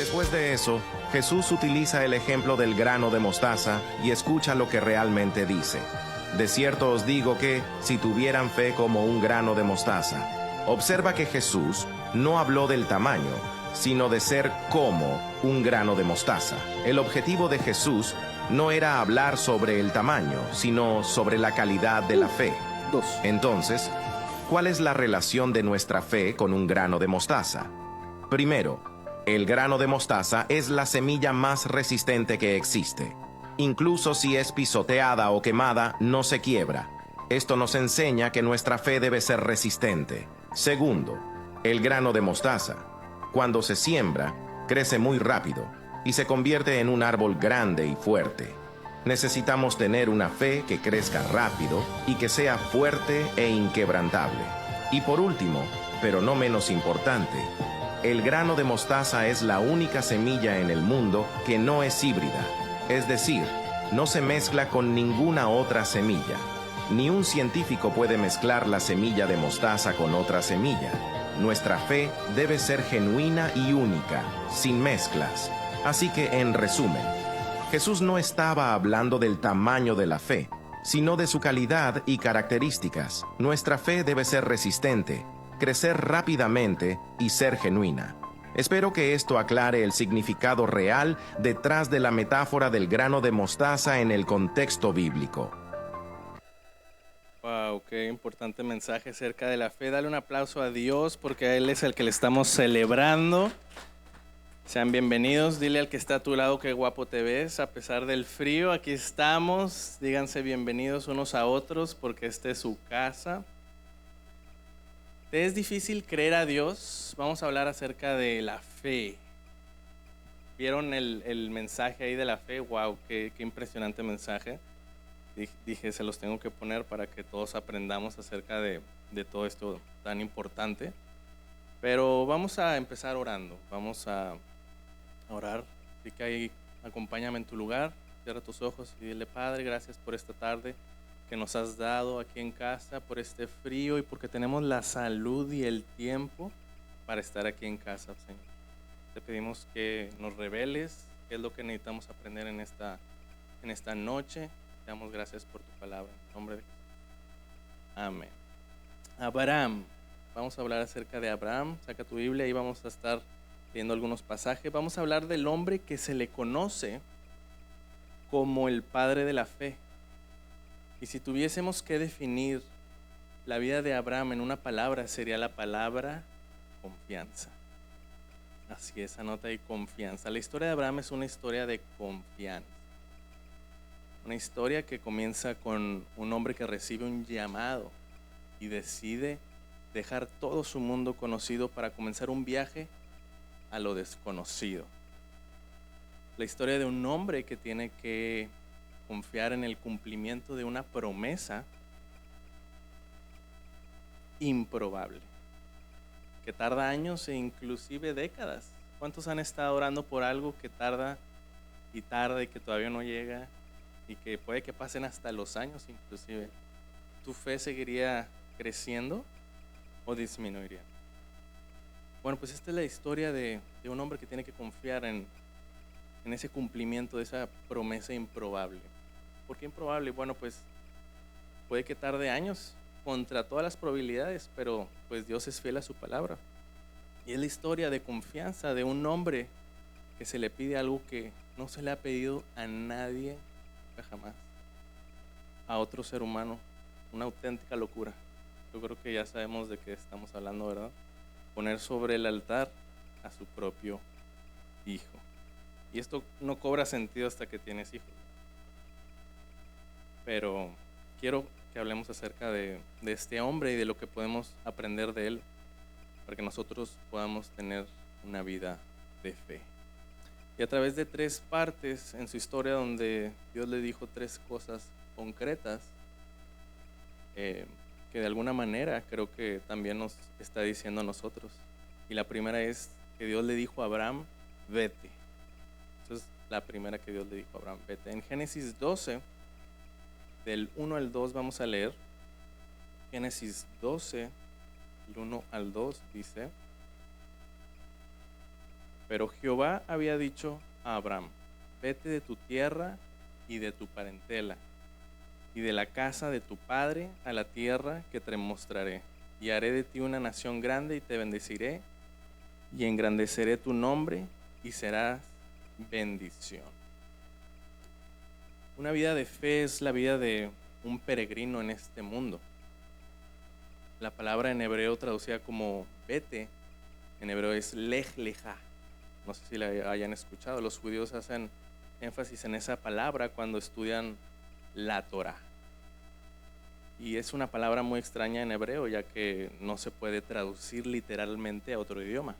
Después de eso, Jesús utiliza el ejemplo del grano de mostaza y escucha lo que realmente dice. De cierto os digo que, si tuvieran fe como un grano de mostaza. Observa que Jesús no habló del tamaño, sino de ser como un grano de mostaza. El objetivo de Jesús no era hablar sobre el tamaño, sino sobre la calidad de la fe. Entonces, ¿cuál es la relación de nuestra fe con un grano de mostaza? Primero, el grano de mostaza es la semilla más resistente que existe. Incluso si es pisoteada o quemada, no se quiebra. Esto nos enseña que nuestra fe debe ser resistente. Segundo, el grano de mostaza, cuando se siembra, crece muy rápido y se convierte en un árbol grande y fuerte. Necesitamos tener una fe que crezca rápido y que sea fuerte e inquebrantable. Y por último, pero no menos importante, el grano de mostaza es la única semilla en el mundo que no es híbrida, es decir, no se mezcla con ninguna otra semilla. Ni un científico puede mezclar la semilla de mostaza con otra semilla. Nuestra fe debe ser genuina y única, sin mezclas. Así que, en resumen, Jesús no estaba hablando del tamaño de la fe, sino de su calidad y características. Nuestra fe debe ser resistente, crecer rápidamente y ser genuina. Espero que esto aclare el significado real detrás de la metáfora del grano de mostaza en el contexto bíblico. Wow, qué importante mensaje acerca de la fe. Dale un aplauso a Dios porque a Él es el que le estamos celebrando. Sean bienvenidos. Dile al que está a tu lado qué guapo te ves a pesar del frío. Aquí estamos. Díganse bienvenidos unos a otros porque esta es su casa. ¿Te es difícil creer a Dios? Vamos a hablar acerca de la fe. ¿Vieron el mensaje ahí de la fe? Wow, qué impresionante mensaje. Dije, se los tengo que poner para que todos aprendamos acerca de todo esto tan importante. Pero vamos a empezar orando. Vamos a orar. Así que ahí, acompáñame en tu lugar. Cierra tus ojos y dile: Padre, gracias por esta tarde que nos has dado aquí en casa, por este frío y porque tenemos la salud y el tiempo para estar aquí en casa, Señor. Te pedimos que nos reveles qué es lo que necesitamos aprender en esta noche. Te damos gracias por tu palabra. En nombre de Jesús. Amén. Abraham. Vamos a hablar acerca de Abraham. Saca tu Biblia y vamos a estar viendo algunos pasajes. Vamos a hablar del hombre que se le conoce como el padre de la fe. Y si tuviésemos que definir la vida de Abraham en una palabra, sería la palabra confianza. Así es, anota ahí, confianza. La historia de Abraham es una historia de confianza. Una historia que comienza con un hombre que recibe un llamado y decide dejar todo su mundo conocido para comenzar un viaje a lo desconocido. La historia de un hombre que tiene que confiar en el cumplimiento de una promesa improbable, que tarda años e inclusive décadas. ¿Cuántos han estado orando por algo que tarda y tarda y que todavía no llega y que puede que pasen hasta los años inclusive? ¿Tu fe seguiría creciendo o disminuiría? Bueno, pues esta es la historia de un hombre que tiene que confiar en ese cumplimiento de esa promesa improbable. ¿Por qué improbable? Bueno, pues puede que tarde años contra todas las probabilidades, pero pues Dios es fiel a su palabra. Y es la historia de confianza de un hombre que se le pide algo que no se le ha pedido a nadie jamás, a otro ser humano. Una auténtica locura. Yo creo que ya sabemos de qué estamos hablando, ¿verdad? Poner sobre el altar a su propio hijo. Y esto no cobra sentido hasta que tienes hijos. Pero quiero que hablemos acerca de este hombre y de lo que podemos aprender de él para que nosotros podamos tener una vida de fe. Y a través de 3 partes en su historia donde Dios le dijo 3 cosas concretas que de alguna manera creo que también nos está diciendo a nosotros. Y la primera es que Dios le dijo a Abraham: vete. Esa es la primera que Dios le dijo a Abraham: vete. En Génesis 12, del 1 al 2 vamos a leer. Génesis 12, del 1 al 2 dice: Pero Jehová había dicho a Abraham, vete de tu tierra y de tu parentela y de la casa de tu padre a la tierra que te mostraré, y haré de ti una nación grande y te bendeciré y engrandeceré tu nombre y serás bendición. Una vida de fe es la vida de un peregrino en este mundo. La palabra en hebreo traducida como vete, en hebreo es lej leja. No sé si la hayan escuchado. Los judíos hacen énfasis en esa palabra cuando estudian la Torah. Y es una palabra muy extraña en hebreo, ya que no se puede traducir literalmente a otro idioma.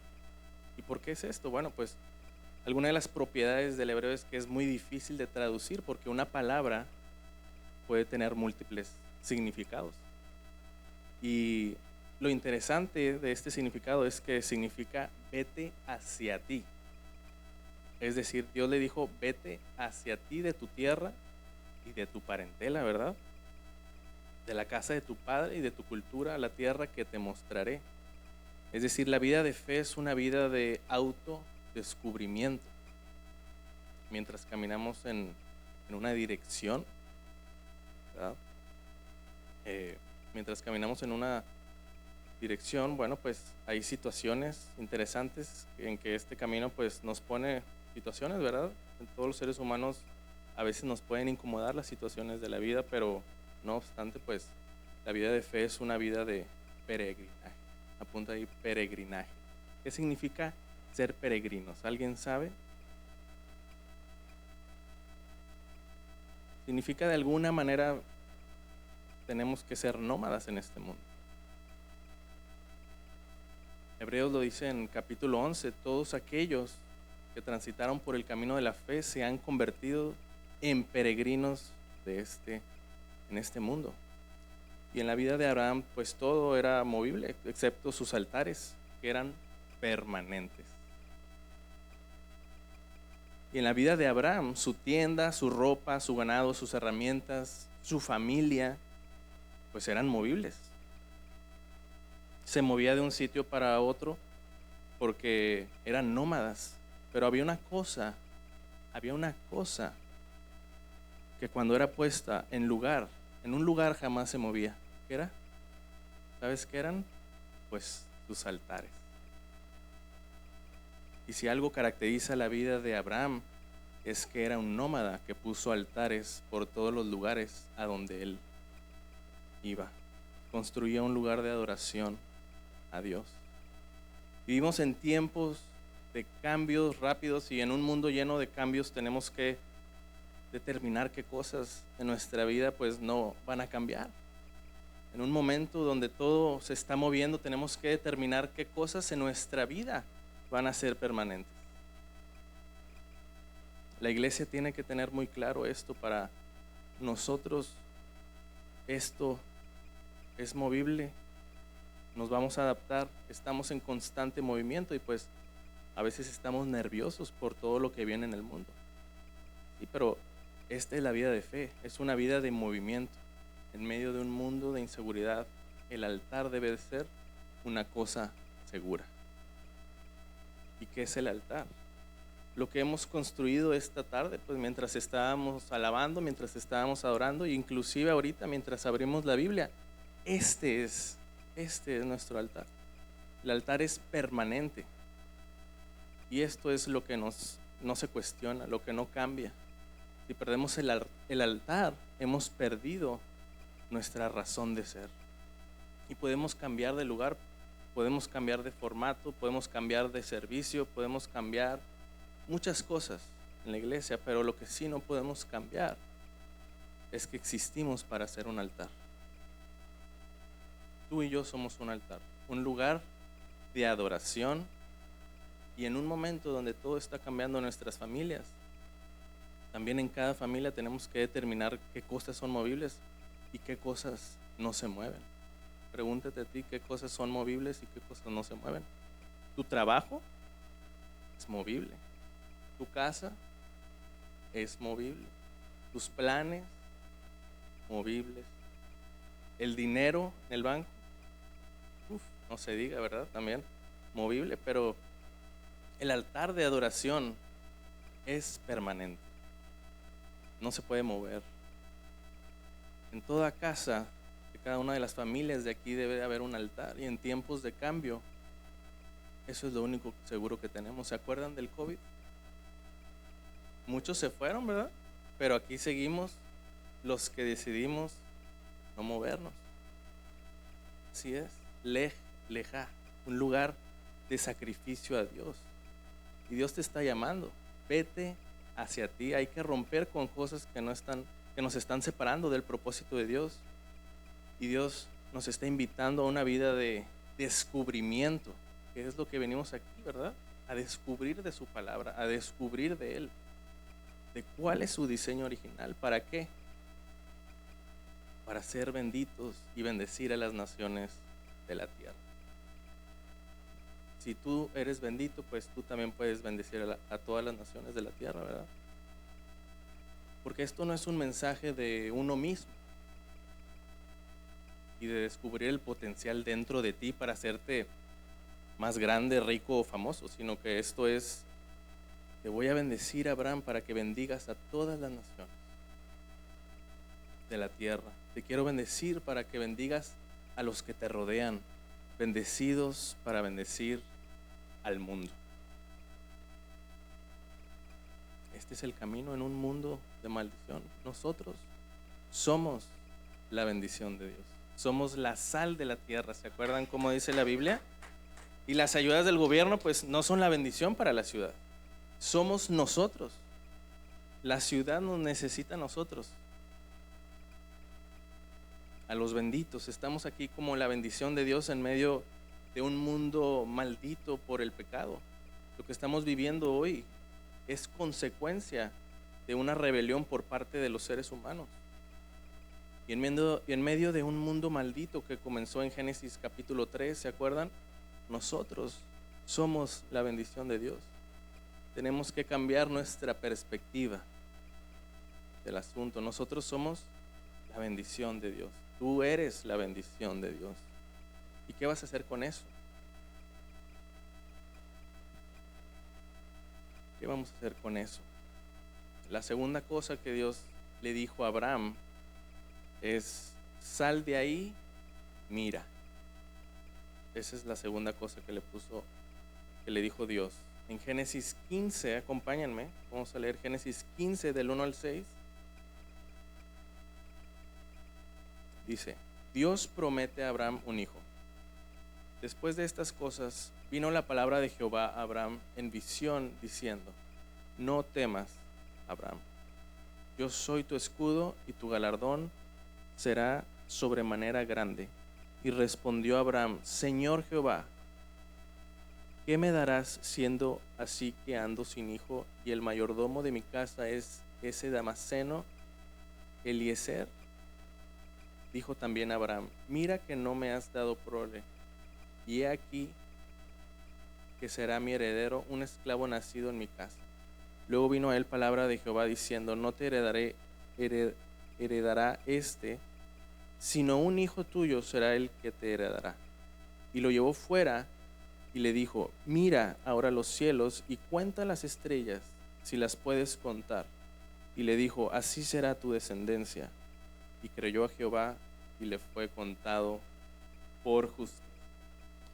¿Y por qué es esto? Bueno, pues alguna de las propiedades del hebreo es que es muy difícil de traducir porque una palabra puede tener múltiples significados. Y lo interesante de este significado es que significa vete hacia ti. Es decir, Dios le dijo, vete hacia ti de tu tierra y de tu parentela, ¿verdad? De la casa de tu padre y de tu cultura a la tierra que te mostraré. Es decir, la vida de fe es una vida de autodescubrimiento. Mientras caminamos en una dirección, ¿verdad? Mientras caminamos en una dirección, bueno, pues hay situaciones interesantes en que este camino pues nos pone situaciones, ¿verdad? En todos los seres humanos a veces nos pueden incomodar las situaciones de la vida, pero no obstante, pues la vida de fe es una vida de peregrinaje. Apunta ahí, peregrinaje. ¿Qué significa ser peregrinos? ¿Alguien sabe? Significa de alguna manera tenemos que ser nómadas en este mundo. Hebreos lo dice en capítulo 11, todos aquellos que transitaron por el camino de la fe se han convertido en peregrinos en este mundo. Y en la vida de Abraham, pues todo era movible, excepto sus altares, que eran permanentes. Y en la vida de Abraham, su tienda, su ropa, su ganado, sus herramientas, su familia, pues eran movibles. Se movía de un sitio para otro porque eran nómadas. Pero había una cosa que cuando era puesta en un lugar jamás se movía. ¿Qué era? ¿Sabes qué eran? Pues sus altares. Y si algo caracteriza la vida de Abraham, es que era un nómada que puso altares por todos los lugares a donde él iba. Construía un lugar de adoración a Dios. Vivimos en tiempos de cambios rápidos y en un mundo lleno de cambios tenemos que determinar qué cosas en nuestra vida pues no van a cambiar. En un momento donde todo se está moviendo tenemos que determinar qué cosas en nuestra vida van a ser permanentes. La iglesia tiene que tener muy claro esto para nosotros. Esto es movible, nos vamos a adaptar, estamos en constante movimiento y pues a veces estamos nerviosos por todo lo que viene en el mundo. Sí, pero esta es la vida de fe, es una vida de movimiento. En medio de un mundo de inseguridad, el altar debe de ser una cosa segura. ¿Y qué es el altar? Lo que hemos construido esta tarde, pues mientras estábamos alabando, mientras estábamos adorando, e inclusive ahorita mientras abrimos la Biblia, este es nuestro altar. El altar es permanente. Y esto es lo que no se cuestiona, lo que no cambia. Si perdemos el altar, hemos perdido nuestra razón de ser. Y podemos cambiar de lugar, podemos cambiar de formato, podemos cambiar de servicio, podemos cambiar muchas cosas en la iglesia, pero lo que sí no podemos cambiar es que existimos para ser un altar. Tú y yo somos un altar, un lugar de adoración, y en un momento donde todo está cambiando en nuestras familias, también en cada familia tenemos que determinar qué cosas son movibles y qué cosas no se mueven. Pregúntate a ti qué cosas son movibles y qué cosas no se mueven. Tu trabajo es movible, tu casa es movible, tus planes movibles, el dinero en el banco, no se diga, ¿verdad? También movible, pero El altar de adoración es permanente, no se puede mover. En toda casa de cada una de las familias de aquí debe haber un altar, y en tiempos de cambio, eso es lo único seguro que tenemos. ¿Se acuerdan del COVID? Muchos se fueron, ¿verdad? Pero aquí seguimos los que decidimos no movernos. Así es, lejá, un lugar de sacrificio a Dios. Y Dios te está llamando, vete hacia ti. Hay que romper con cosas que nos están separando del propósito de Dios. Y Dios nos está invitando a una vida de descubrimiento, que es lo que venimos aquí, ¿verdad? A descubrir de su palabra, a descubrir de Él, de cuál es su diseño original. ¿Para qué? Para ser benditos y bendecir a las naciones de la tierra. Si tú eres bendito, pues tú también puedes bendecir a todas las naciones de la tierra, ¿verdad? Porque esto no es un mensaje de uno mismo y de descubrir el potencial dentro de ti para hacerte más grande, rico o famoso, sino que esto es: te voy a bendecir, Abraham, para que bendigas a todas las naciones de la tierra. Te quiero bendecir para que bendigas a los que te rodean, bendecidos para bendecir al mundo. Este es el camino en un mundo de maldición. Nosotros somos la bendición de Dios. Somos la sal de la tierra. ¿Se acuerdan cómo dice la Biblia? Y las ayudas del gobierno pues no son la bendición para la ciudad. Somos nosotros. La ciudad nos necesita a nosotros. A los benditos. Estamos aquí como la bendición de Dios en medio de un mundo maldito por el pecado. Lo que estamos viviendo hoy es consecuencia de una rebelión por parte de los seres humanos. Y en medio de un mundo maldito que comenzó en Génesis capítulo 3, ¿se acuerdan? Nosotros somos la bendición de Dios. Tenemos que cambiar nuestra perspectiva del asunto. Nosotros somos la bendición de Dios. Tú eres la bendición de Dios. ¿Y qué vas a hacer con eso? ¿Qué vamos a hacer con eso? La segunda cosa que Dios le dijo a Abraham es: sal de ahí, mira. Esa es la segunda cosa que le dijo Dios. En Génesis 15, acompáñenme, vamos a leer Génesis 15 del 1 al 6. Dice: Dios promete a Abraham un hijo. Después de estas cosas, vino la palabra de Jehová a Abraham en visión, diciendo: no temas, Abraham, yo soy tu escudo y tu galardón será sobremanera grande. Y respondió Abraham: Señor Jehová, ¿qué me darás siendo así que ando sin hijo y el mayordomo de mi casa es ese Damaseno, Eliezer? Dijo también Abraham: mira que no me has dado prole, y he aquí que será mi heredero un esclavo nacido en mi casa. Luego vino a él palabra de Jehová diciendo: no te heredará sino un hijo tuyo será el que te heredará. Y lo llevó fuera y le dijo: mira ahora los cielos y cuenta las estrellas, si las puedes contar. Y le dijo: así será tu descendencia. Y creyó a Jehová y le fue contado por justicia.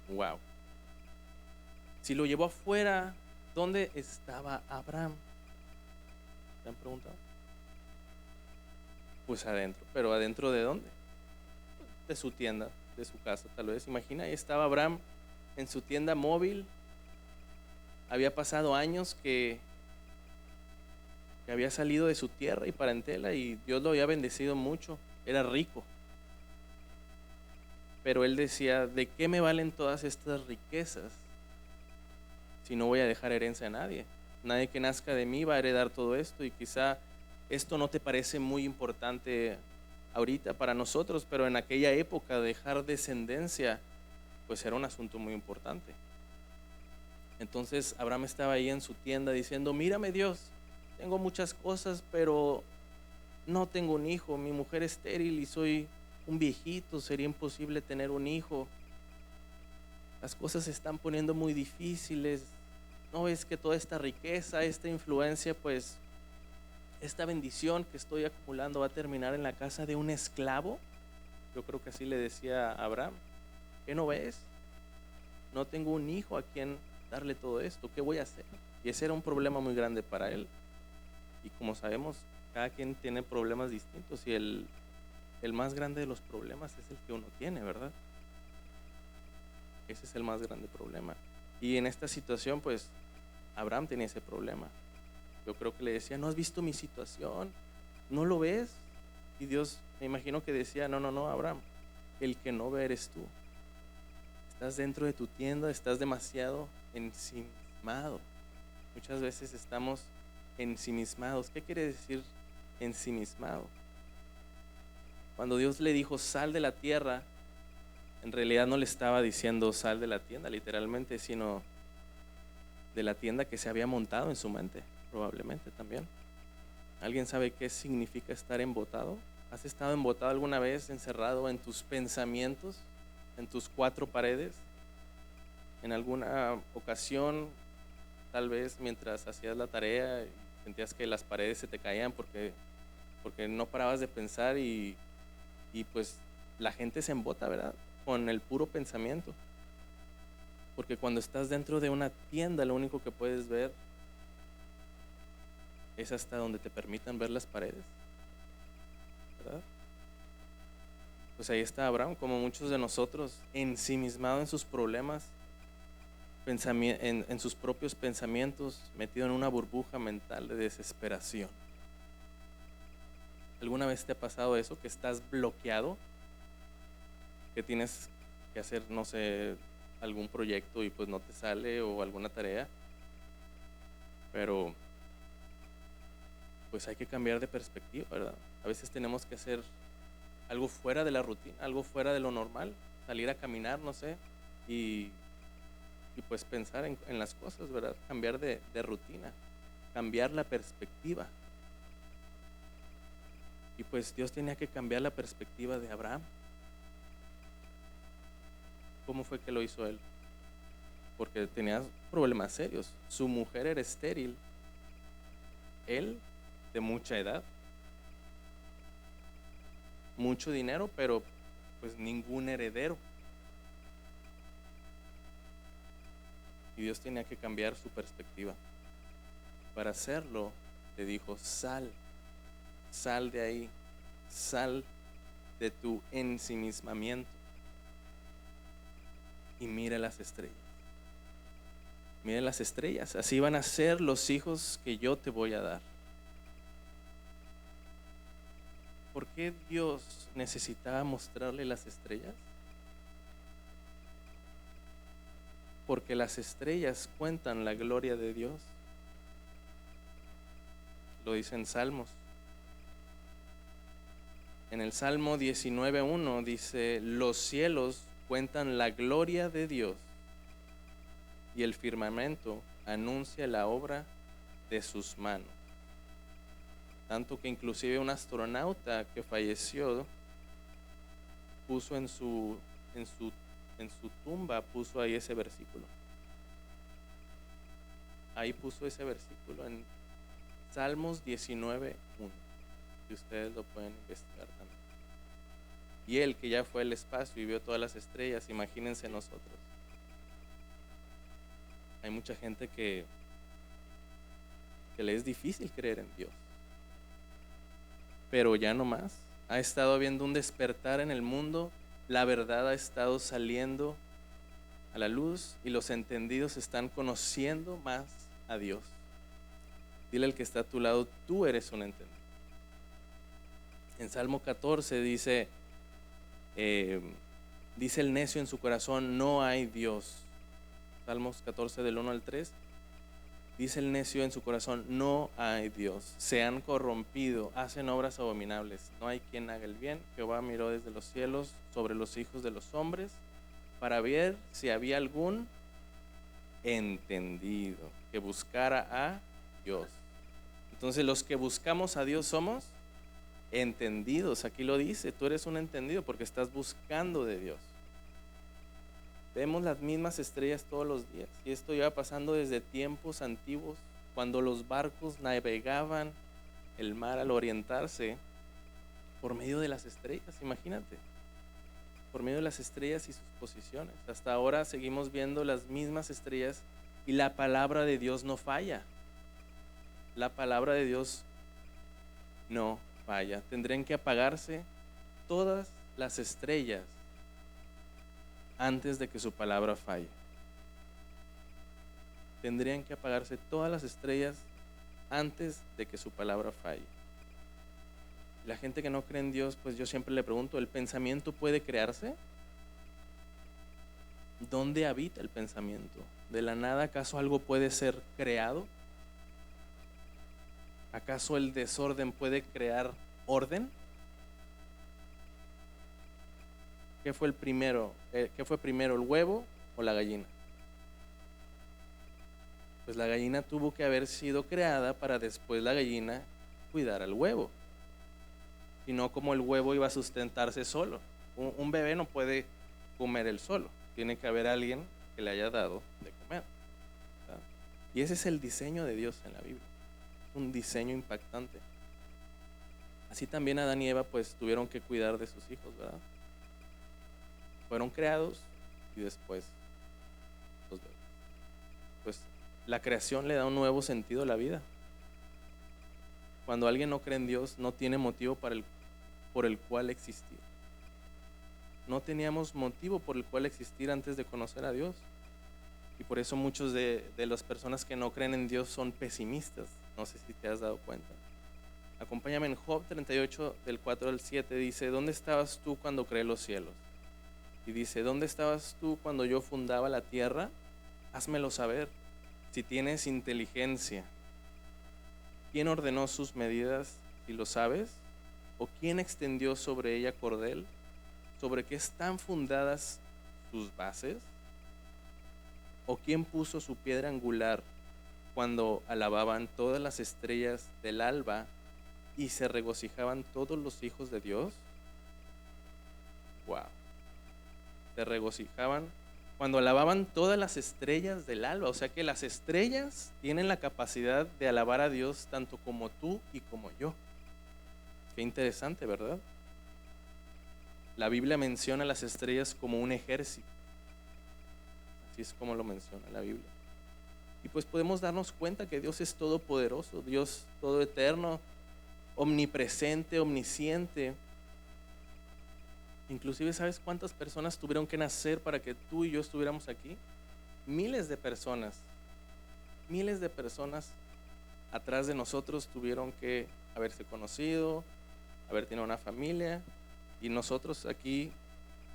Wow. Si lo llevó afuera, ¿dónde estaba Abraham? ¿Se han preguntado? Pues adentro. ¿Pero adentro de dónde? De su tienda, de su casa tal vez. Imagina, ahí estaba Abraham en su tienda móvil. Había pasado años que había salido de su tierra y parentela, y Dios lo había bendecido mucho. Era rico. Pero él decía: ¿de qué me valen todas estas riquezas si no voy a dejar herencia a nadie? Nadie que nazca de mí va a heredar todo esto. Y quizá esto no te parece muy importante ahorita para nosotros, pero en aquella época dejar descendencia pues era un asunto muy importante. Entonces Abraham estaba ahí en su tienda diciendo: mírame Dios, tengo muchas cosas, pero no tengo un hijo, mi mujer es estéril y soy un viejito, sería imposible tener un hijo. Las cosas se están poniendo muy difíciles, ¿no ves que toda esta riqueza, esta influencia, pues esta bendición que estoy acumulando va a terminar en la casa de un esclavo? Yo creo que así le decía a Abraham. ¿Qué no ves? No tengo un hijo a quien darle todo esto. ¿Qué voy a hacer? Y ese era un problema muy grande para él. Y como sabemos, cada quien tiene problemas distintos y el más grande de los problemas es el que uno tiene, ¿verdad? Ese es el más grande problema. Y en esta situación, pues, Abraham tenía ese problema. Yo creo que le decía, ¿no has visto mi situación? ¿No lo ves? Y Dios, me imagino que decía, no, Abraham, el que no ve eres tú. Estás dentro de tu tienda, estás demasiado ensimismado. Muchas veces estamos ensimismados. ¿Qué quiere decir ensimismado? Cuando Dios le dijo, sal de la tierra, en realidad no le estaba diciendo sal de la tienda, literalmente, sino de la tienda que se había montado en su mente, probablemente también. ¿Alguien sabe qué significa estar embotado? ¿Has estado embotado alguna vez, encerrado en tus pensamientos, en tus cuatro paredes? En alguna ocasión, tal vez mientras hacías la tarea y sentías que las paredes se te caían porque no parabas de pensar y pues la gente se embota, ¿verdad? Con el puro pensamiento. Porque cuando estás dentro de una tienda, lo único que puedes ver es hasta donde te permitan ver las paredes, ¿verdad? Pues ahí está Abraham, como muchos de nosotros, ensimismado en sus problemas, en sus propios pensamientos, metido en una burbuja mental de desesperación. ¿Alguna vez te ha pasado eso, que estás bloqueado, que tienes que hacer, no sé, algún proyecto y pues no te sale, o alguna tarea? Pero pues hay que cambiar de perspectiva, ¿verdad? A veces tenemos que hacer algo fuera de la rutina, algo fuera de lo normal, salir a caminar, no sé, y pues pensar en las cosas, ¿verdad? Cambiar de rutina, cambiar la perspectiva. Y pues Dios tenía que cambiar la perspectiva de Abraham. ¿Cómo fue que lo hizo él? Porque tenía problemas serios. Su mujer era estéril, él de mucha edad, mucho dinero, pero pues ningún heredero. Y Dios tenía que cambiar su perspectiva. Para hacerlo, le dijo, sal de ahí, sal de tu ensimismamiento y mira las estrellas. Mira las estrellas, así van a ser los hijos que yo te voy a dar. ¿Por qué Dios necesitaba mostrarle las estrellas? Porque las estrellas cuentan la gloria de Dios. Lo dice en Salmos. En el Salmo 19:1 dice, los cielos cuentan la gloria de Dios y el firmamento anuncia la obra de sus manos. Tanto que inclusive un astronauta que falleció puso en su tumba, puso ahí ese versículo. Ahí puso ese versículo en Salmos 19:1. Y ustedes lo pueden investigar también. Y él, que ya fue al espacio y vio todas las estrellas, imagínense nosotros. Hay mucha gente que le es difícil creer en Dios. Pero ya no más. Ha estado habiendo un despertar en el mundo. La verdad ha estado saliendo a la luz y los entendidos están conociendo más a Dios. Dile al que está a tu lado, tú eres un entendido. En Salmo 14 dice el necio en su corazón, no hay Dios. Salmos 14 del 1 al 3. Dice el necio en su corazón, no hay Dios. Se han corrompido, hacen obras abominables. No hay quien haga el bien. Jehová miró desde los cielos sobre los hijos de los hombres para ver si había algún entendido que buscara a Dios. Entonces los que buscamos a Dios somos entendidos. Aquí lo dice, tú eres un entendido porque estás buscando de Dios. Vemos las mismas estrellas todos los días. Y esto lleva pasando desde tiempos antiguos, cuando los barcos navegaban el mar al orientarse por medio de las estrellas, imagínate. Por medio de las estrellas y sus posiciones. Hasta ahora seguimos viendo las mismas estrellas y la palabra de Dios no falla. La palabra de Dios no falla. Tendrían que apagarse todas las estrellas antes de que su palabra falle. Tendrían que apagarse todas las estrellas antes de que su palabra falle. La gente que no cree en Dios, pues yo siempre le pregunto, ¿el pensamiento puede crearse? ¿Dónde habita el pensamiento? ¿De la nada acaso algo puede ser creado? ¿Acaso el desorden puede crear orden? ¿Qué fue primero, el huevo o la gallina? Pues la gallina tuvo que haber sido creada para después la gallina cuidar al huevo. Si no, como el huevo iba a sustentarse solo. Un bebé no puede comer él solo. Tiene que haber alguien que le haya dado de comer, ¿verdad? Y ese es el diseño de Dios en la Biblia. Un diseño impactante. Así también Adán y Eva pues tuvieron que cuidar de sus hijos, ¿verdad? Fueron creados y después los bebés. Pues la creación le da un nuevo sentido a la vida. Cuando alguien no cree en Dios, no tiene motivo por el cual existir. No teníamos motivo por el cual existir antes de conocer a Dios. Y por eso muchos de las personas que no creen en Dios son pesimistas. No sé si te has dado cuenta. Acompáñame en Job 38, del 4 al 7. Dice, ¿dónde estabas tú cuando creé los cielos? Y dice, ¿dónde estabas tú cuando yo fundaba la tierra? Házmelo saber, si tienes inteligencia. ¿Quién ordenó sus medidas, si lo sabes? ¿O quién extendió sobre ella cordel? ¿Sobre qué están fundadas sus bases? ¿O quién puso su piedra angular cuando alababan todas las estrellas del alba y se regocijaban todos los hijos de Dios? Wow. Se regocijaban cuando alababan todas las estrellas del alba. O sea que las estrellas tienen la capacidad de alabar a Dios tanto como tú y como yo. Qué interesante, ¿verdad? La Biblia menciona a las estrellas como un ejército. Así es como lo menciona la Biblia. Y pues podemos darnos cuenta que Dios es todopoderoso, Dios todo eterno, omnipresente, omnisciente. Inclusive, ¿sabes cuántas personas tuvieron que nacer para que tú y yo estuviéramos aquí? Miles de personas atrás de nosotros tuvieron que haberse conocido, haber tenido una familia, y nosotros aquí,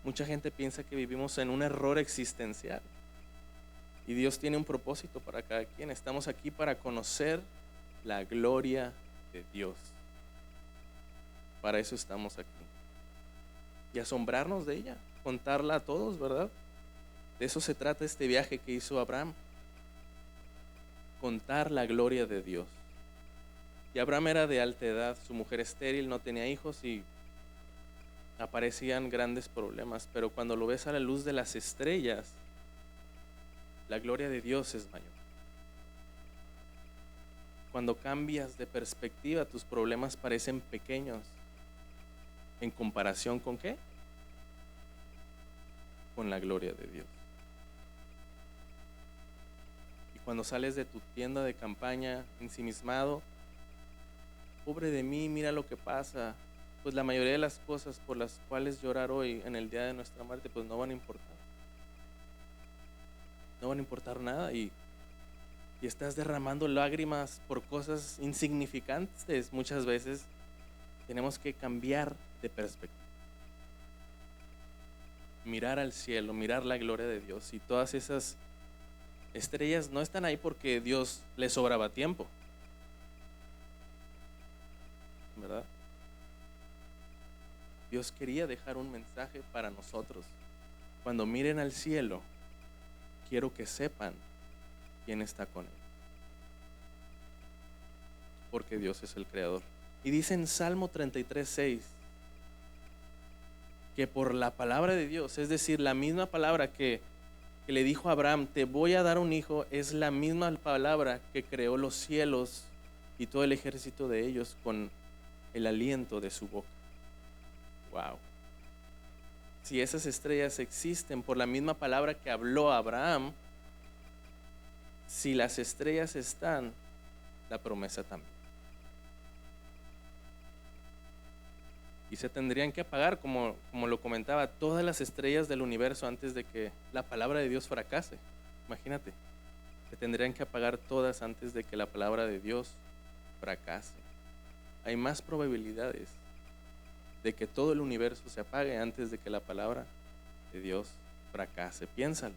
mucha gente piensa que vivimos en un error existencial. Y Dios tiene un propósito para cada quien. Estamos aquí para conocer la gloria de Dios. Para eso estamos aquí. Y asombrarnos de ella, contarla a todos, ¿verdad? De eso se trata este viaje que hizo Abraham. Contar la gloria de Dios. Y Abraham era de alta edad, su mujer estéril, no tenía hijos y aparecían grandes problemas. Pero cuando lo ves a la luz de las estrellas, la gloria de Dios es mayor. Cuando cambias de perspectiva, tus problemas parecen pequeños. ¿En comparación con qué? Con la gloria de Dios. Y cuando sales de tu tienda de campaña ensimismado, pobre de mí, mira lo que pasa, pues la mayoría de las cosas por las cuales llorar hoy en el día de nuestra muerte, pues no van a importar. No van a importar nada y estás derramando lágrimas por cosas insignificantes. Muchas veces tenemos que cambiar de perspectiva. Mirar al cielo, mirar la gloria de Dios, y todas esas estrellas no están ahí porque Dios le sobraba tiempo, ¿verdad? Dios quería dejar un mensaje para nosotros. Cuando miren al cielo, quiero que sepan quién está con él, porque Dios es el creador. Y dice en Salmo 33:6 que por la palabra de Dios, es decir, la misma palabra que que le dijo a Abraham, te voy a dar un hijo, es la misma palabra que creó los cielos y todo el ejército de ellos con el aliento de su boca. Wow. Si esas estrellas existen por la misma palabra que habló Abraham, si las estrellas están, la promesa también. Y se tendrían que apagar, como lo comentaba, todas las estrellas del universo antes de que la palabra de Dios fracase. Imagínate, se tendrían que apagar todas antes de que la palabra de Dios fracase. Hay más probabilidades de que todo el universo se apague antes de que la palabra de Dios fracase. Piénsalo.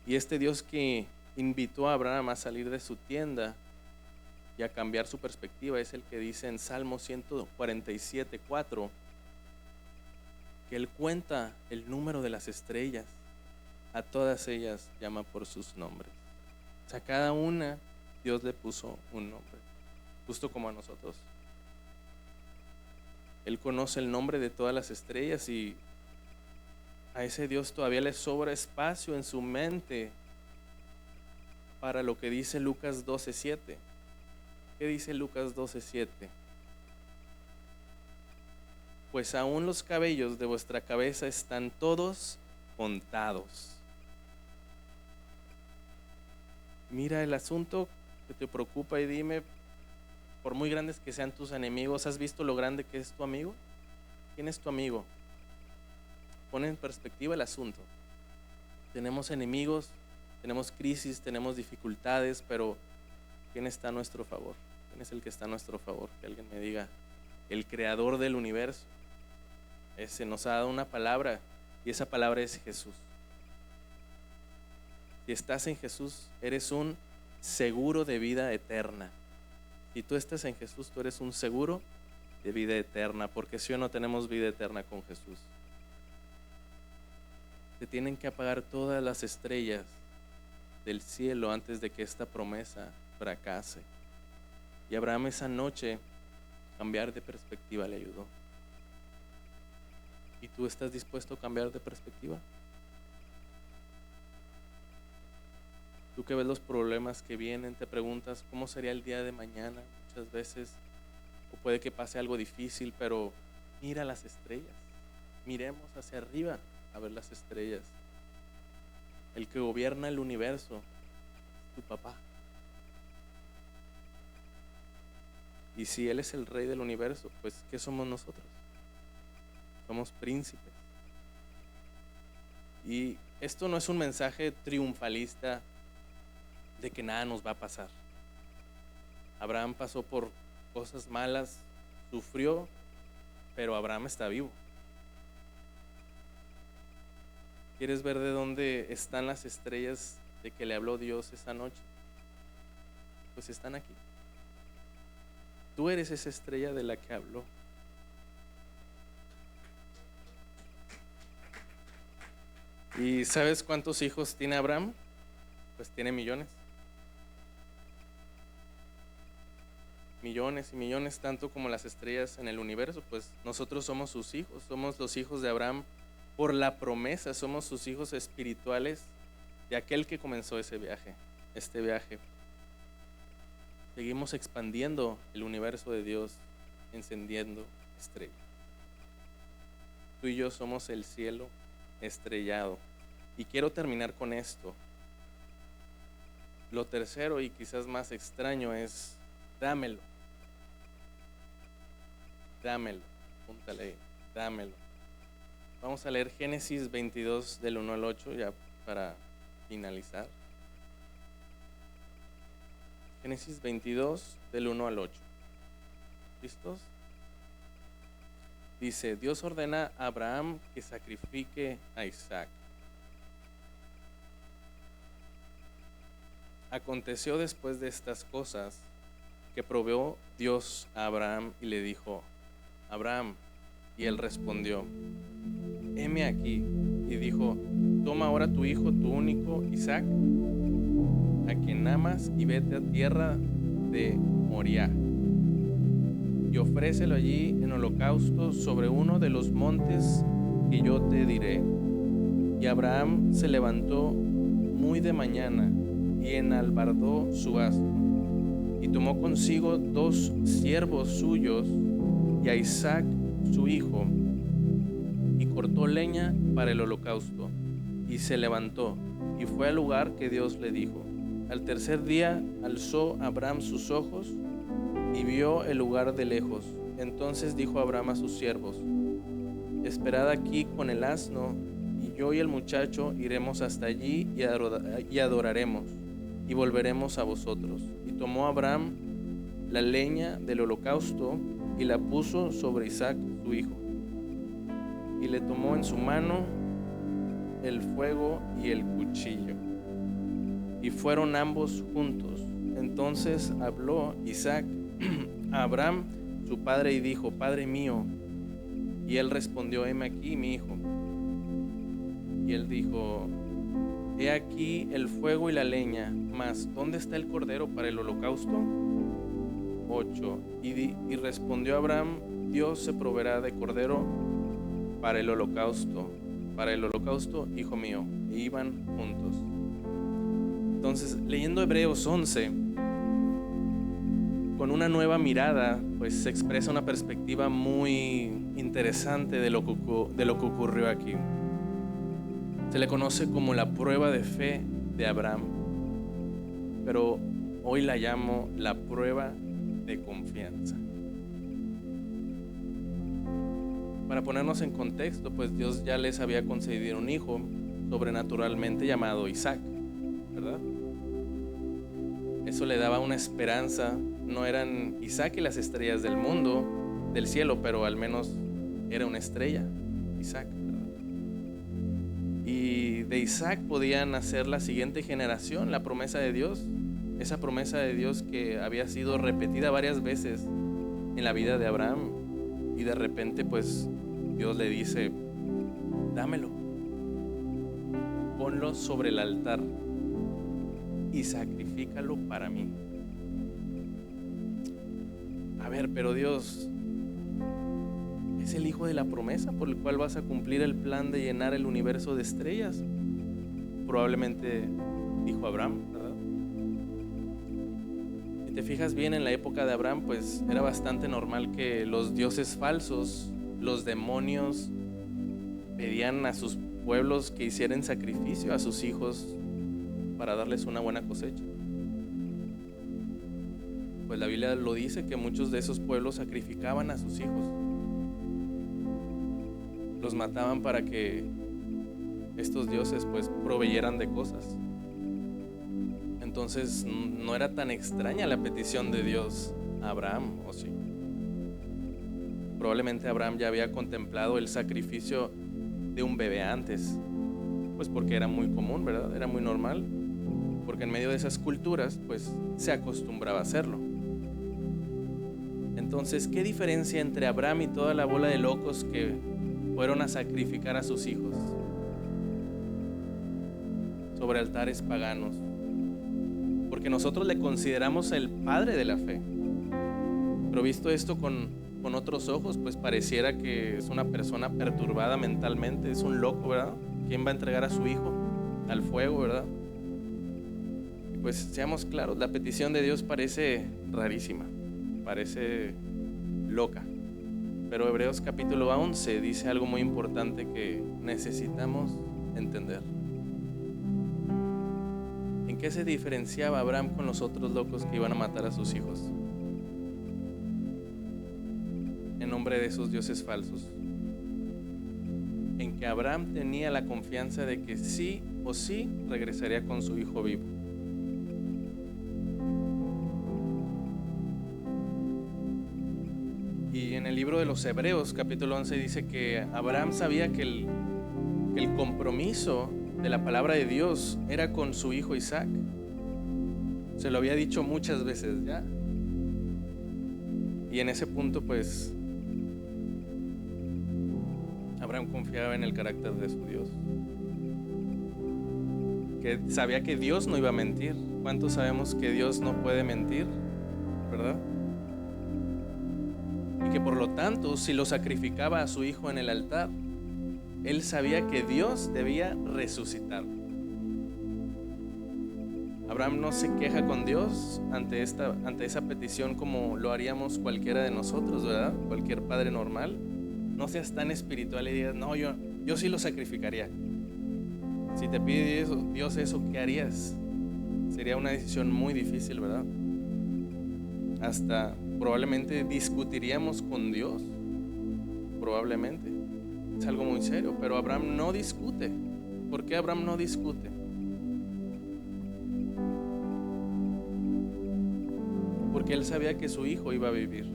Y este Dios que invitó a Abraham a salir de su tienda y a cambiar su perspectiva es el que dice en Salmo 147:4 que Él cuenta el número de las estrellas, a todas ellas llama por sus nombres. O sea, a cada una Dios le puso un nombre, justo como a nosotros. Él conoce el nombre de todas las estrellas y a ese Dios todavía le sobra espacio en su mente para lo que dice Lucas 12:7. ¿Qué dice Lucas 12:7? Pues aún los cabellos de vuestra cabeza están todos contados. Mira el asunto que te preocupa y dime, por muy grandes que sean tus enemigos, ¿has visto lo grande que es tu amigo? ¿Quién es tu amigo? Pon en perspectiva el asunto. Tenemos enemigos, tenemos crisis, tenemos dificultades, pero ¿quién está a nuestro favor? ¿Quién es el que está a nuestro favor? Que alguien me diga. El creador del universo. Ese nos ha dado una palabra y esa palabra es Jesús. Si estás en Jesús, eres un seguro de vida eterna. Si tú estás en Jesús, tú eres un seguro de vida eterna, porque si o no tenemos vida eterna con Jesús. Se tienen que apagar todas las estrellas del cielo antes de que esta promesa fracase. Y Abraham esa noche cambiar de perspectiva le ayudó. ¿Y tú estás dispuesto a cambiar de perspectiva? Tú que ves los problemas que vienen, te preguntas cómo sería el día de mañana muchas veces, o puede que pase algo difícil, pero mira las estrellas. Miremos hacia arriba a ver las estrellas. El que gobierna el universo es tu papá. Y si Él es el rey del universo, pues ¿qué somos nosotros? Somos príncipes. Y esto no es un mensaje triunfalista de que nada nos va a pasar. Abraham pasó por cosas malas, sufrió, pero Abraham está vivo. ¿Quieres ver de dónde están las estrellas de que le habló Dios esa noche? Pues están aquí. Tú eres esa estrella de la que habló. ¿Y sabes cuántos hijos tiene Abraham? Pues tiene millones. Millones y millones, tanto como las estrellas en el universo. Pues nosotros somos sus hijos, somos los hijos de Abraham por la promesa, somos sus hijos espirituales de aquel que comenzó ese viaje, este viaje. Seguimos expandiendo el universo de Dios, encendiendo estrellas. Tú y yo somos el cielo estrellado. Y quiero terminar con esto. Lo tercero y quizás más extraño es, dámelo. Dámelo. Apúntale ahí, dámelo. Vamos a leer Génesis 22 del 1 al 8 ya para finalizar. Génesis 22 del 1 al 8. ¿Listos? Dice, Dios ordena a Abraham que sacrifique a Isaac. Aconteció después de estas cosas que proveó Dios a Abraham y le dijo, Abraham, y él respondió, heme aquí, y dijo, toma ahora tu hijo, tu único, Isaac, a quien amas, y vete a tierra de Moriah, y ofrécelo allí en holocausto sobre uno de los montes que yo te diré. Y Abraham se levantó muy de mañana y enalbardó su asno, y tomó consigo 2 siervos suyos y a Isaac su hijo, y cortó leña para el holocausto, y se levantó y fue al lugar que Dios le dijo. Al tercer día alzó Abraham sus ojos y vio el lugar de lejos. Entonces dijo Abraham a sus siervos: esperad aquí con el asno, y yo y el muchacho iremos hasta allí y adoraremos, y volveremos a vosotros. Y tomó Abraham la leña del holocausto y la puso sobre Isaac su hijo, y le tomó en su mano el fuego y el cuchillo, y fueron ambos juntos. Entonces habló Isaac a Abraham su padre y dijo: Padre mío. Y él respondió: heme aquí, mi hijo. Y él dijo: he aquí el fuego y la leña, mas ¿dónde está el cordero para el holocausto? 8. Y respondió Abraham: Dios se proveerá de cordero para el holocausto, hijo mío. E iban juntos. Entonces, leyendo Hebreos 11, con una nueva mirada, pues se expresa una perspectiva muy interesante de lo que ocurrió aquí. Se le conoce como la prueba de fe de Abraham, pero hoy la llamo la prueba de confianza. Para ponernos en contexto, pues Dios ya les había concedido un hijo sobrenaturalmente llamado Isaac, ¿verdad? Eso le daba una esperanza. No eran Isaac y las estrellas del mundo, del cielo, pero al menos era una estrella, Isaac, ¿verdad? Y de Isaac podía nacer la siguiente generación, la promesa de Dios, esa promesa de Dios que había sido repetida varias veces en la vida de Abraham. Y de repente pues Dios le dice: dámelo, ponlo sobre el altar y sacrifícalo para mí. A ver, pero Dios, es el hijo de la promesa por el cual vas a cumplir el plan de llenar el universo de estrellas. Probablemente dijo Abraham, ¿verdad? Si te fijas bien, en la época de Abraham, pues era bastante normal que los dioses falsos, los demonios, pedían a sus pueblos que hicieran sacrificio a sus hijos para darles una buena cosecha. Pues la Biblia lo dice, que muchos de esos pueblos sacrificaban a sus hijos. Los mataban para que estos dioses pues proveyeran de cosas. Entonces no era tan extraña la petición de Dios a Abraham, ¿o sí? Probablemente Abraham ya había contemplado el sacrificio de un bebé antes, pues porque era muy común, ¿verdad? Era muy normal, porque en medio de esas culturas pues se acostumbraba a hacerlo. Entonces, ¿qué diferencia entre Abraham y toda la bola de locos que fueron a sacrificar a sus hijos sobre altares paganos? Porque nosotros le consideramos el padre de la fe, pero visto esto con otros ojos, pues pareciera que es una persona perturbada mentalmente, es un loco, ¿verdad? ¿Quién va a entregar a su hijo al fuego, verdad? Y pues seamos claros, la petición de Dios parece rarísima, parece loca, pero Hebreos capítulo 11 dice algo muy importante que necesitamos entender. ¿En qué se diferenciaba Abraham con los otros locos que iban a matar a sus hijos en nombre de esos dioses falsos? En que Abraham tenía la confianza de que sí o sí regresaría con su hijo vivo. Y en el libro de los Hebreos capítulo 11 dice que Abraham sabía que el compromiso de la palabra de Dios era con su hijo Isaac. Se lo había dicho muchas veces ya. Y en ese punto pues Abraham confiaba en el carácter de su Dios, que sabía que Dios no iba a mentir. ¿Cuántos sabemos que Dios no puede mentir, verdad? Y que por lo tanto, si lo sacrificaba a su hijo en el altar, él sabía que Dios debía resucitar. Abraham no se queja con Dios ante esa petición como lo haríamos cualquiera de nosotros, ¿verdad? Cualquier padre normal. No seas tan espiritual y digas, no, yo sí lo sacrificaría. Si te pide Dios eso, ¿qué harías? Sería una decisión muy difícil, ¿verdad? Hasta probablemente discutiríamos con Dios. Probablemente. Es algo muy serio, pero Abraham no discute. ¿Por qué Abraham no discute? Porque él sabía que su hijo iba a vivir.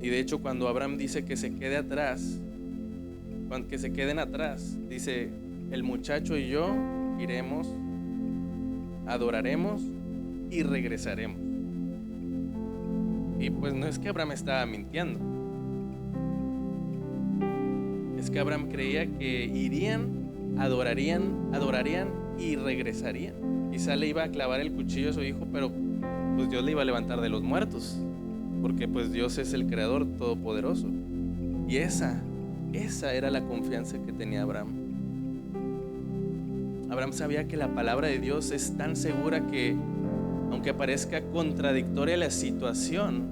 Y de hecho, cuando Abraham dice que se quede atrás, que se queden atrás, dice, el muchacho y yo iremos, adoraremos y regresaremos. Y pues no es que Abraham estaba mintiendo. Es que Abraham creía que irían, adorarían y regresarían. Quizá le iba a clavar el cuchillo a su hijo, pero pues Dios le iba a levantar de los muertos, porque pues Dios es el creador todopoderoso. Y esa era la confianza que tenía Abraham. Abraham sabía que la palabra de Dios es tan segura que, aunque parezca contradictoria la situación,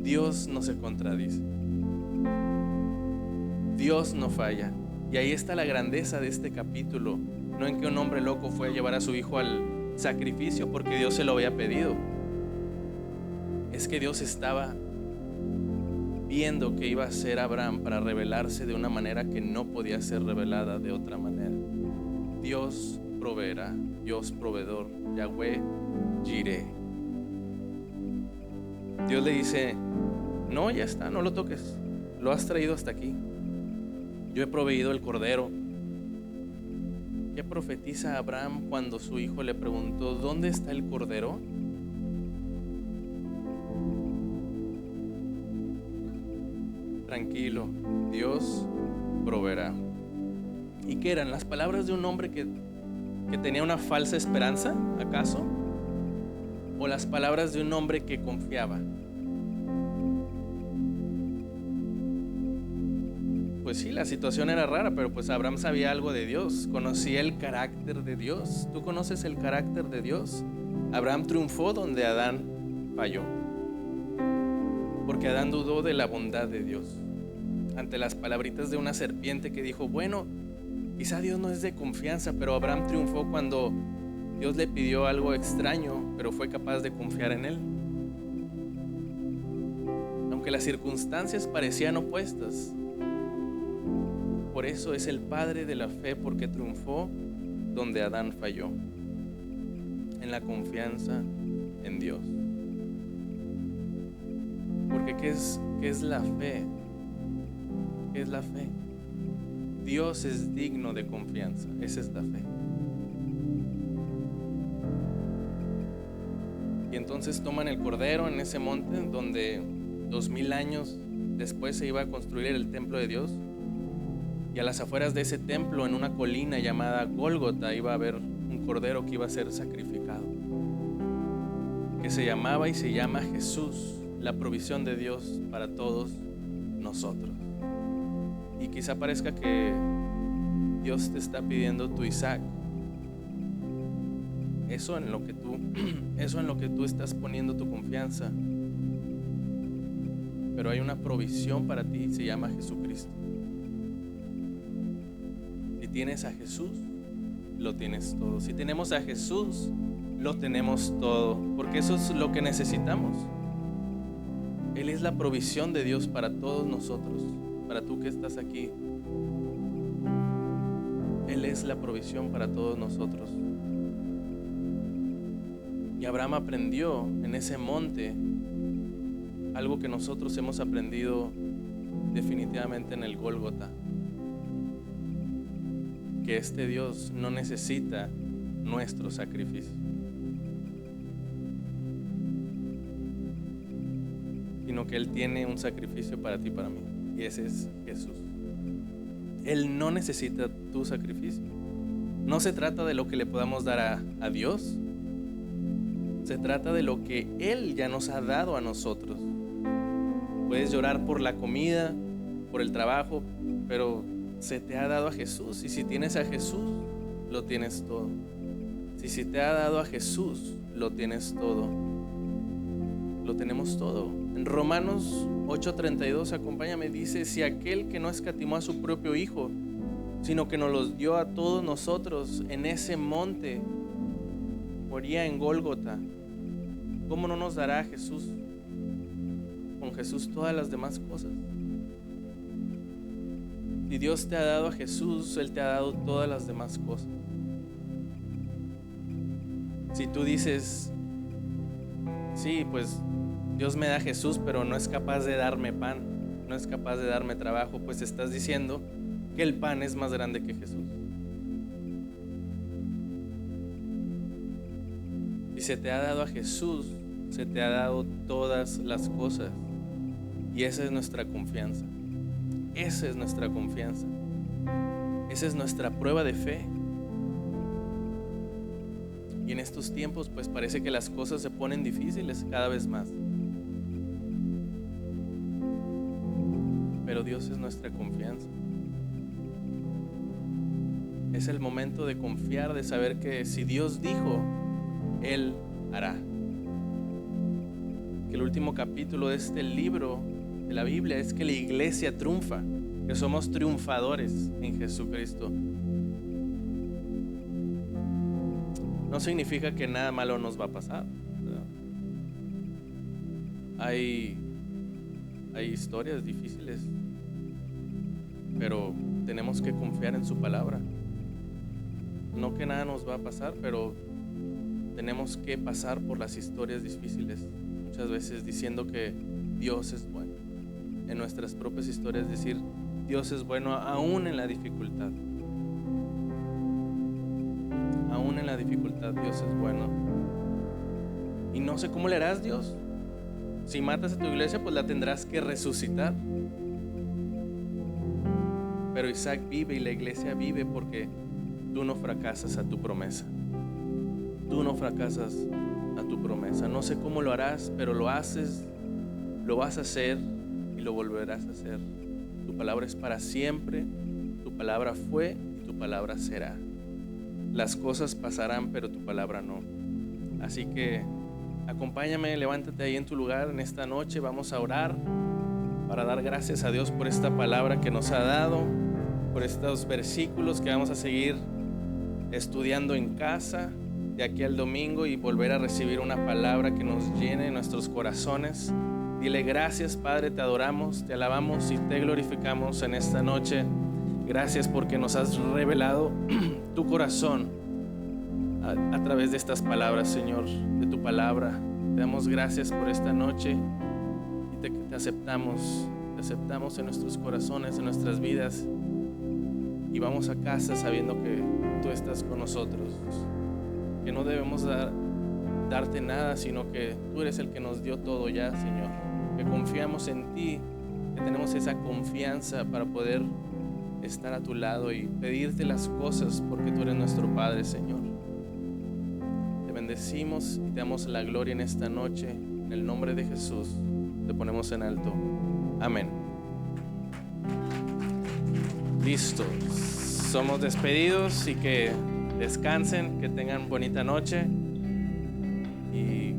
Dios no se contradice. Dios no falla. Y ahí está la grandeza de este capítulo. No en que un hombre loco fue a llevar a su hijo al sacrificio porque Dios se lo había pedido. Es que Dios estaba viendo que iba a ser Abraham para revelarse de una manera que no podía ser revelada de otra manera. Dios proveerá, Dios proveedor, Yahweh Jireh. Dios le dice, no, ya está, no lo toques, lo has traído hasta aquí. Yo he proveído el cordero. ¿Qué profetiza Abraham cuando su hijo le preguntó, ¿dónde está el cordero? Tranquilo, Dios proveerá. ¿Y qué eran? ¿Las palabras de un hombre que tenía una falsa esperanza, acaso? ¿O las palabras de un hombre que confiaba? Pues sí, la situación era rara, pero pues Abraham sabía algo de Dios, conocía el carácter de Dios. ¿Tú conoces el carácter de Dios? Abraham triunfó donde Adán falló, porque Adán dudó de la bondad de Dios ante las palabritas de una serpiente que dijo, bueno, quizá Dios no es de confianza, pero Abraham triunfó cuando Dios le pidió algo extraño, pero fue capaz de confiar en él. Aunque las circunstancias parecían opuestas, por eso es el padre de la fe, porque triunfó donde Adán falló, en la confianza en Dios. Porque ¿qué es la fe? ¿Qué es la fe? Dios es digno de confianza, esa es la fe. Y entonces toman el cordero en ese monte donde 2000 años después se iba a construir el templo de Dios. Y a las afueras de ese templo, en una colina llamada Gólgota, iba a haber un cordero que iba a ser sacrificado, que se llamaba y se llama Jesús, la provisión de Dios para todos nosotros. Y quizá parezca que Dios te está pidiendo tu Isaac, eso en lo que tú estás poniendo tu confianza. Pero hay una provisión para ti, se llama Jesucristo. Si tienes a Jesús, lo tienes todo. Si tenemos a Jesús, lo tenemos todo, porque eso es lo que necesitamos. Él es la provisión de Dios para todos nosotros, para tú que estás aquí. Él es la provisión para todos nosotros. Y Abraham aprendió en ese monte algo que nosotros hemos aprendido definitivamente en el Gólgota, que este Dios no necesita nuestro sacrificio, sino que Él tiene un sacrificio para ti y para mí, y ese es Jesús. Él no necesita tu sacrificio. No se trata de lo que le podamos dar a Dios, se trata de lo que Él ya nos ha dado a nosotros. Puedes llorar por la comida, por el trabajo, pero se te ha dado a Jesús, y si tienes a Jesús, lo tienes todo. Si te ha dado a Jesús, lo tienes todo. Lo tenemos todo. En Romanos 8:32, acompáñame, dice: si aquel que no escatimó a su propio Hijo, sino que nos los dio a todos nosotros en ese monte, moría en Gólgota, ¿cómo no nos dará a Jesús? Con Jesús todas las demás cosas. Si Dios te ha dado a Jesús, Él te ha dado todas las demás cosas. Si tú dices, sí, pues Dios me da a Jesús, pero no es capaz de darme pan, no es capaz de darme trabajo, pues estás diciendo que el pan es más grande que Jesús. Si se te ha dado a Jesús, se te ha dado todas las cosas. Y esa es nuestra confianza. Esa es nuestra confianza. Esa es nuestra prueba de fe. Y en estos tiempos pues parece que las cosas se ponen difíciles cada vez más. Pero Dios es nuestra confianza. Es el momento de confiar, de saber que si Dios dijo, Él hará. Que el último capítulo de este libro de la Biblia es que la iglesia triunfa, que somos triunfadores en Jesucristo. No significa que nada malo nos va a pasar, ¿verdad? Hay historias difíciles, pero tenemos que confiar en su palabra. No que nada nos va a pasar, pero tenemos que pasar por las historias difíciles, muchas veces diciendo que Dios es bueno. En nuestras propias historias decir Dios es bueno aún en la dificultad. Aún en la dificultad Dios es bueno. Y no sé cómo le harás, Dios. Si matas a tu iglesia, pues la tendrás que resucitar. Pero Isaac vive y la iglesia vive porque tú no fracasas a tu promesa. Tú no fracasas a tu promesa. No sé cómo lo harás, pero lo haces, lo vas a hacer y lo volverás a hacer. Tu palabra es para siempre, tu palabra fue y tu palabra será. Las cosas pasarán, pero tu palabra no. Así que acompáñame, levántate ahí en tu lugar en esta noche. Vamos a orar para dar gracias a Dios por esta palabra que nos ha dado, por estos versículos que vamos a seguir estudiando en casa de aquí al domingo y volver a recibir una palabra que nos llene nuestros corazones. Dile gracias, Padre, te adoramos, te alabamos y te glorificamos en esta noche. Gracias porque nos has revelado tu corazón a través de estas palabras, Señor, de tu palabra. Te damos gracias por esta noche y te aceptamos en nuestros corazones, en nuestras vidas, y vamos a casa sabiendo que tú estás con nosotros, que no debemos darte nada, sino que tú eres el que nos dio todo ya, Señor, que confiamos en ti, que tenemos esa confianza para poder estar a tu lado y pedirte las cosas porque tú eres nuestro Padre, Señor. Te bendecimos y te damos la gloria en esta noche. En el nombre de Jesús te ponemos en alto. Amén. Listo. Somos despedidos y que descansen, que tengan bonita noche y